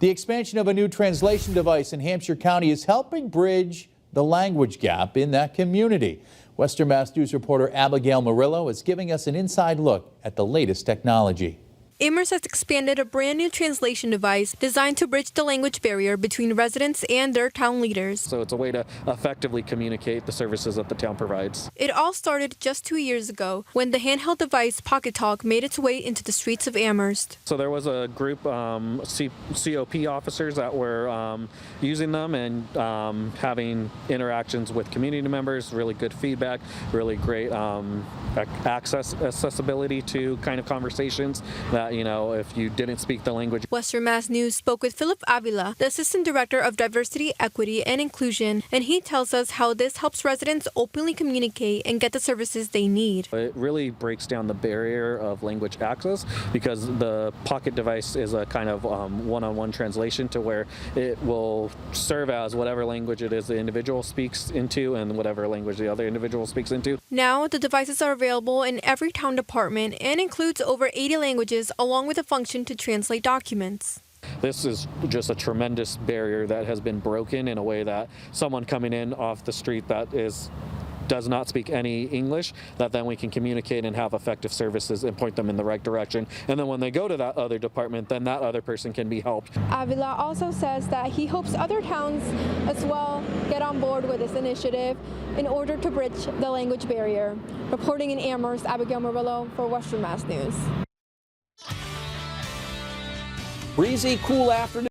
The expansion of a new translation device in Hampshire County is helping bridge the language gap in that community. Western Mass News reporter Abigail Murillo is giving us an inside look at the latest technology. Amherst has expanded a brand new translation device designed to bridge the language barrier between residents and their town leaders. So it's a way to effectively communicate the services that the town provides. It all started just 2 years ago when the handheld device Pocket Talk made its way into the streets of Amherst. So there was a group COP officers that were using them and having interactions with community members, really good feedback, really great accessibility to kind of conversations that, you know, if you didn't speak the language. Western Mass News spoke with Philip Avila, the Assistant Director of Diversity, Equity, and Inclusion, and he tells us how this helps residents openly communicate and get the services they need. It really breaks down the barrier of language access because the Pocket device is a kind of one-on-one translation to where it will serve as whatever language it is the individual speaks into and whatever language the other individual speaks into. Now, the devices are available in every town department and includes over 80 languages along with a function to translate documents. This is just a tremendous barrier that has been broken in a way that someone coming in off the street that does not speak any English, that then we can communicate and have effective services and point them in the right direction. And then when they go to that other department, then that other person can be helped. Avila also says that he hopes other towns as well get on board with this initiative in order to bridge the language barrier. Reporting in Amherst, Abigail Murillo for Western Mass News. Breezy, cool afternoon.